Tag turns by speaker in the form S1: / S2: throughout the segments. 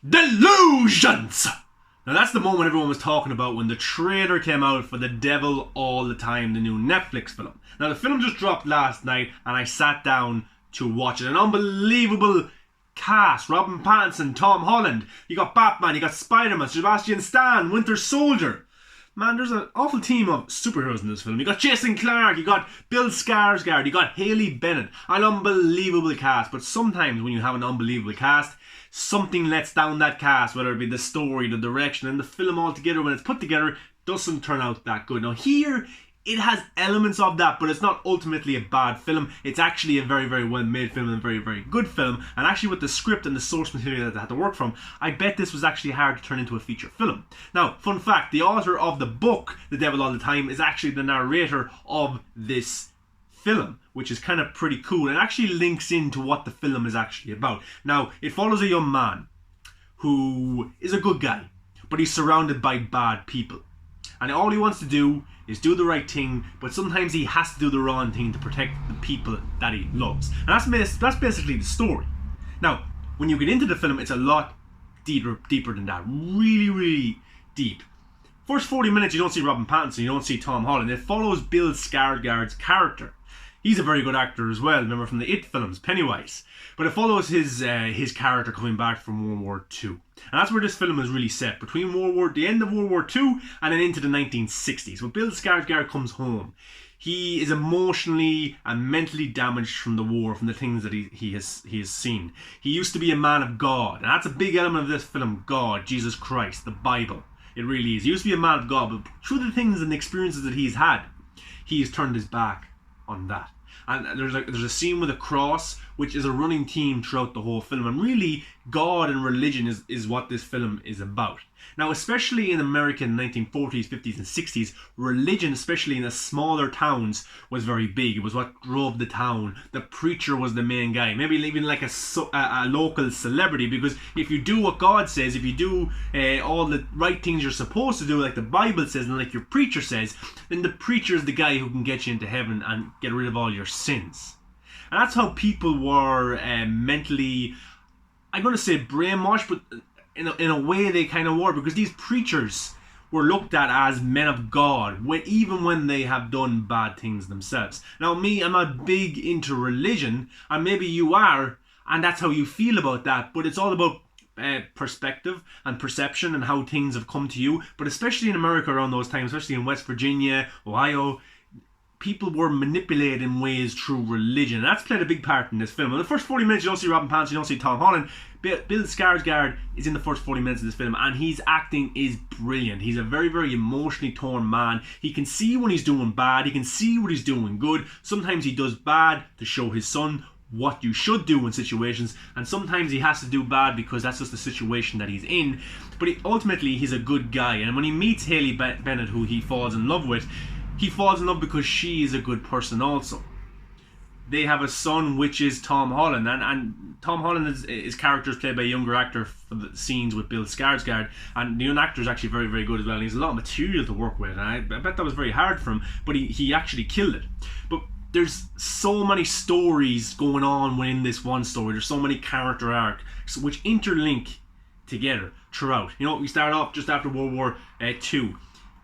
S1: Delusions! Now that's the moment everyone was talking about when the trailer came out for The Devil All the Time, the new Netflix film. Now the film just dropped last night and I sat down to watch it. An unbelievable cast. Robin Pattinson, Tom Holland. You got Batman, you got Spider-Man, Sebastian Stan, Winter Soldier. Man, there's an awful team of superheroes in this film. You got Jason Clarke, you got Bill Skarsgård, you got Haley Bennett. An unbelievable cast. But sometimes when you have an unbelievable cast, something lets down that cast, whether it be the story, the direction, and the film altogether, when it's put together, doesn't turn out that good. Now here, it has elements of that, but it's not ultimately a bad film. It's actually a very, very well made film and a very, very good film. And actually with the script and the source material that they had to work from, I bet this was actually hard to turn into a feature film. Now, fun fact, the author of the book, The Devil All the Time, is actually the narrator of this film, which is kind of pretty cool. It actually links into what the film is actually about. Now, it follows a young man who is a good guy, but he's surrounded by bad people. And all he wants to do is do the right thing, but sometimes he has to do the wrong thing to protect the people that he loves. And that's basically the story. Now, when you get into the film, it's a lot deeper than that. Really, really deep. First 40 minutes, you don't see Robin Pattinson, you don't see Tom Holland. It follows Bill Skarsgård's character. He's a very good actor as well, remember from the It films, Pennywise. But it follows his character coming back from World War II. And that's where this film is really set, between the end of World War II and then into the 1960s. When Bill Skarsgård comes home, he is emotionally and mentally damaged from the war, from the things that he has seen. He used to be a man of God, and that's a big element of this film, God, Jesus Christ, the Bible. It really is. He used to be a man of God, but through the things and the experiences that he's had, he has turned his back on that. And there's a scene with a cross, which is a running theme throughout the whole film. And really, God and religion is what this film is about. Now, especially in America in the 1940s, 50s and 60s, religion, especially in the smaller towns, was very big. It was what drove the town. The preacher was the main guy. Maybe even like a local celebrity, because if you do what God says, if you do all the right things you're supposed to do, like the Bible says and like your preacher says, then the preacher is the guy who can get you into heaven and get rid of all your sins. And that's how people were mentally, I'm going to say brainwashed, but in a way they kind of were, because these preachers were looked at as men of God, even when they have done bad things themselves. Now me, I'm not big into religion, and maybe you are, and that's how you feel about that, but it's all about perspective and perception and how things have come to you. But especially in America around those times, especially in West Virginia, Ohio, people were manipulated in ways through religion. And that's played a big part in this film. In the first 40 minutes, you don't see Robin Pattinson, you don't see Tom Holland. Bill Skarsgård is in the first 40 minutes of this film, and his acting is brilliant. He's a very, very emotionally torn man. He can see when he's doing bad. He can see when he's doing good. Sometimes he does bad to show his son what you should do in situations, and sometimes he has to do bad because that's just the situation that he's in. But ultimately, he's a good guy. And when he meets Haley Bennett, who he falls in love with, he falls in love because she is a good person also. They have a son, which is Tom Holland, and Tom Holland his character is played by a younger actor for the scenes with Bill Skarsgård, and the young actor is actually very, very good as well, and he has a lot of material to work with, and I bet that was very hard for him, but he actually killed it. But there's so many stories going on within this one story. There's so many character arcs which interlink together throughout. You know, we start off just after World War II.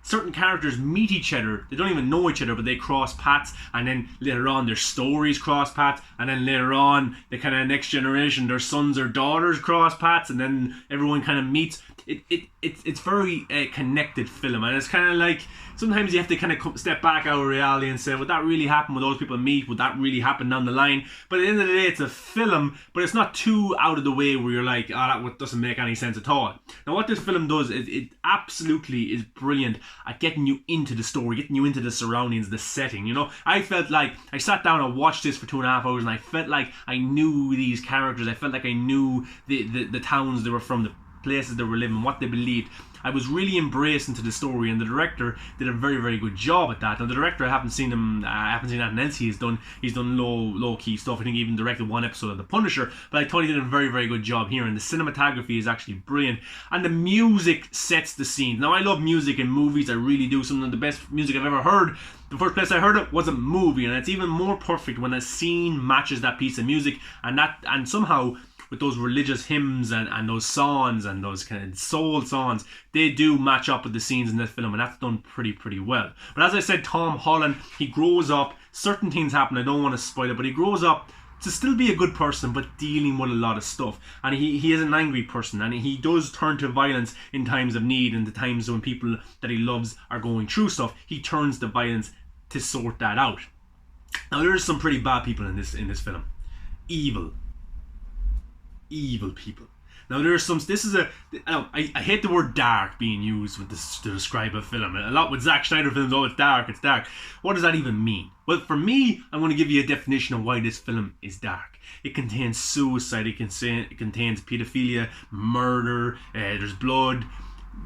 S1: Certain characters meet each other, they don't even know each other, but they cross paths, and then later on their stories cross paths, and then later on the kind of next generation, their sons or daughters cross paths, and then everyone kind of meets. It's very connected film, and it's kind of like sometimes you have to kind of step back out of reality and say, would that really happen when those people meet? Would that really happen down the line? But at the end of the day, it's a film, but it's not too out of the way where you're like, that doesn't make any sense at all. Now what this film does is it absolutely is brilliant at getting you into the story, getting you into the surroundings, the setting. You know, I felt like I sat down and watched this for 2.5 hours, and I felt like I knew these characters. I felt like I knew the towns they were from, the places they were living, what they believed. I was really embraced into the story, and the director did a very, very good job at that. Now the director, I haven't seen anything else he's done. He's done low key stuff. I think he even directed one episode of The Punisher, but I thought he did a very, very good job here, and the cinematography is actually brilliant, and the music sets the scene. Now I love music in movies, I really do. Some of the best music I've ever heard, the first place I heard it was a movie, and it's even more perfect when a scene matches that piece of music, and somehow with those religious hymns and those songs and those kind of soul songs, they do match up with the scenes in this film, and that's done pretty well. But as I said, Tom Holland, he grows up, certain things happen, I don't want to spoil it, but he grows up to still be a good person, but dealing with a lot of stuff. And he is an angry person, and he does turn to violence in times of need, and the times when people that he loves are going through stuff. He turns to violence to sort that out. Now there's some pretty bad people in this film. Evil people. Now there's some. This is I hate the word dark being used with this to describe a film. A lot with Zack Snyder films, oh, it's dark. What does that even mean? Well, for me, I'm going to give you a definition of why this film is dark. It contains suicide. It contains pedophilia, murder. There's blood.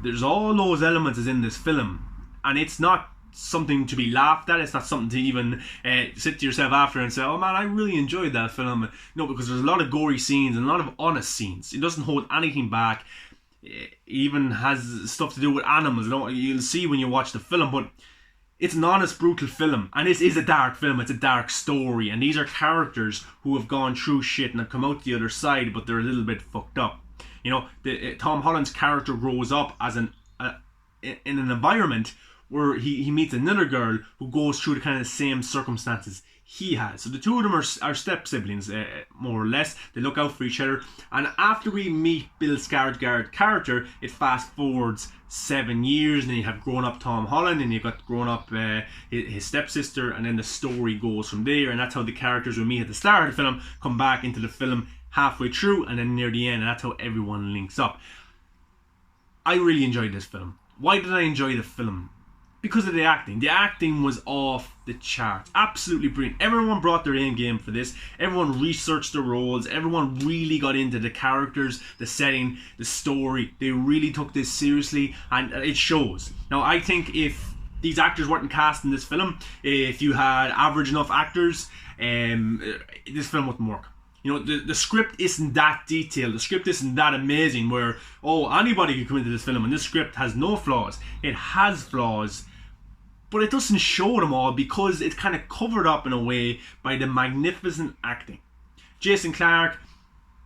S1: There's all those elements is in this film, and it's not something to be laughed at. It's not something to even sit to yourself after and say, oh man, I really enjoyed that film. No, because there's a lot of gory scenes and a lot of honest scenes. It doesn't hold anything back. It even has stuff to do with animals. You'll see when you watch the film, but it's an honest, brutal film, and this is a dark film. It's a dark story, and these are characters who have gone through shit and have come out the other side, but they're a little bit fucked up. Tom Holland's character grows up as in an environment where he meets another girl who goes through the kind of same circumstances he has. So the two of them are step siblings, more or less. They look out for each other. And after we meet Bill Skarsgård's character, it fast forwards 7 years, and then you have grown up Tom Holland, and you've got grown up his stepsister, and then the story goes from there. And that's how the characters we meet at the start of the film come back into the film halfway through, and then near the end, and that's how everyone links up. I really enjoyed this film. Why did I enjoy the film? Because of the acting. The acting was off the charts. Absolutely brilliant. Everyone brought their A game for this. Everyone researched the roles. Everyone really got into the characters, the setting, the story. They really took this seriously, and it shows. Now, I think if these actors weren't cast in this film, if you had average enough actors, this film wouldn't work. The script isn't that detailed. The script isn't that amazing where, anybody could come into this film and this script has no flaws. It has flaws, but it doesn't show them all because it's kind of covered up in a way by the magnificent acting. Jason Clarke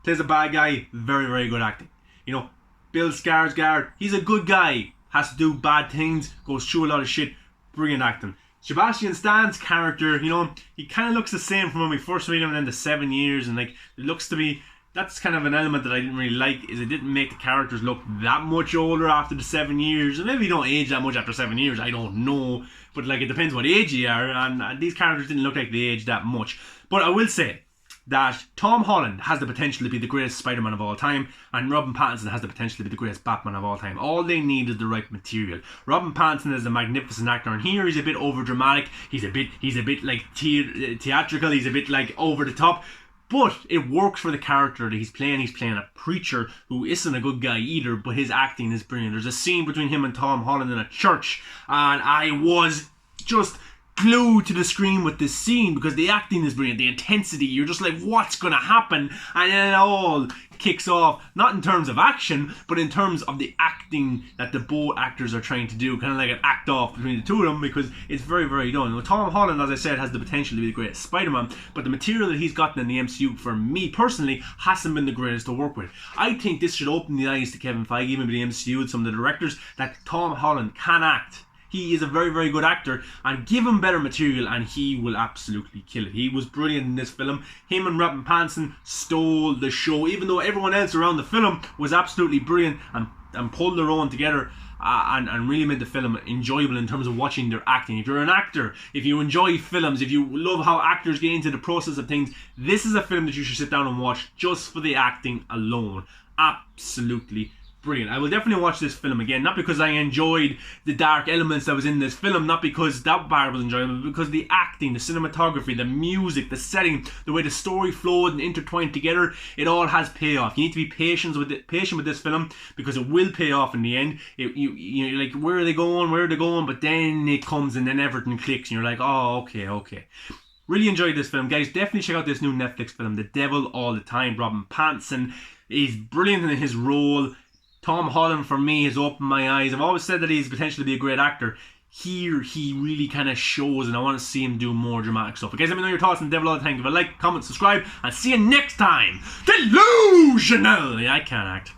S1: plays a bad guy, very, very good acting. Bill Skarsgård, he's a good guy, has to do bad things, goes through a lot of shit, brilliant acting. Sebastian Stan's character, he kind of looks the same from when we first meet him in the 7 years, and it looks to be, that's kind of an element that I didn't really like, is it didn't make the characters look that much older after the 7 years. And maybe you don't age that much after 7 years, I don't know, but it depends what age you are, and these characters didn't look like they aged that much. But I will say that Tom Holland has the potential to be the greatest Spider-Man of all time, and Robert Pattinson has the potential to be the greatest Batman of all time. All they need is the right material. Robert Pattinson is a magnificent actor, and here he's a bit over dramatic. He's a bit like theatrical. He's a bit like over the top. But it works for the character that he's playing. He's playing a preacher who isn't a good guy either, but his acting is brilliant. There's a scene between him and Tom Holland in a church, and I was just glued to the screen with this scene because the acting is brilliant, the intensity, you're just like, what's gonna happen? And then it all kicks off, not in terms of action, but in terms of the acting that the both actors are trying to do, kind of like an act off between the two of them, because it's very, very done. Now, Tom Holland, as I said, has the potential to be the greatest Spider-Man, but the material that he's gotten in the MCU, for me personally, hasn't been the greatest to work with. I think this should open the eyes to Kevin Feige, even the MCU and some of the directors, that Tom Holland can act. He is a very, very good actor, and give him better material and he will absolutely kill it. He was brilliant in this film. Him and Robert Pattinson stole the show, even though everyone else around the film was absolutely brilliant and pulled their own together and really made the film enjoyable in terms of watching their acting. If you're an actor, if you enjoy films, if you love how actors get into the process of things, this is a film that you should sit down and watch just for the acting alone. Absolutely brilliant. I will definitely watch this film again, not because I enjoyed the dark elements that was in this film, not because that part was enjoyable, but because the acting, the cinematography, the music, the setting, the way the story flowed and intertwined together, it all has payoff. You need to be patient with this film because it will pay off in the end. You're like, where are they going? But then it comes and then everything clicks and you're like, oh, okay. Really enjoyed this film, guys. Definitely check out this new Netflix film, The Devil All the Time. Robert Pattinson is brilliant in his role. Tom Holland, for me, has opened my eyes. I've always said that he's potentially be a great actor. here he really kind of shows, and I want to see him do more dramatic stuff. Guys, let me know your thoughts on Devil All the Time. Give a like, comment, subscribe, and see you next time. Delusional! Yeah, I can't act.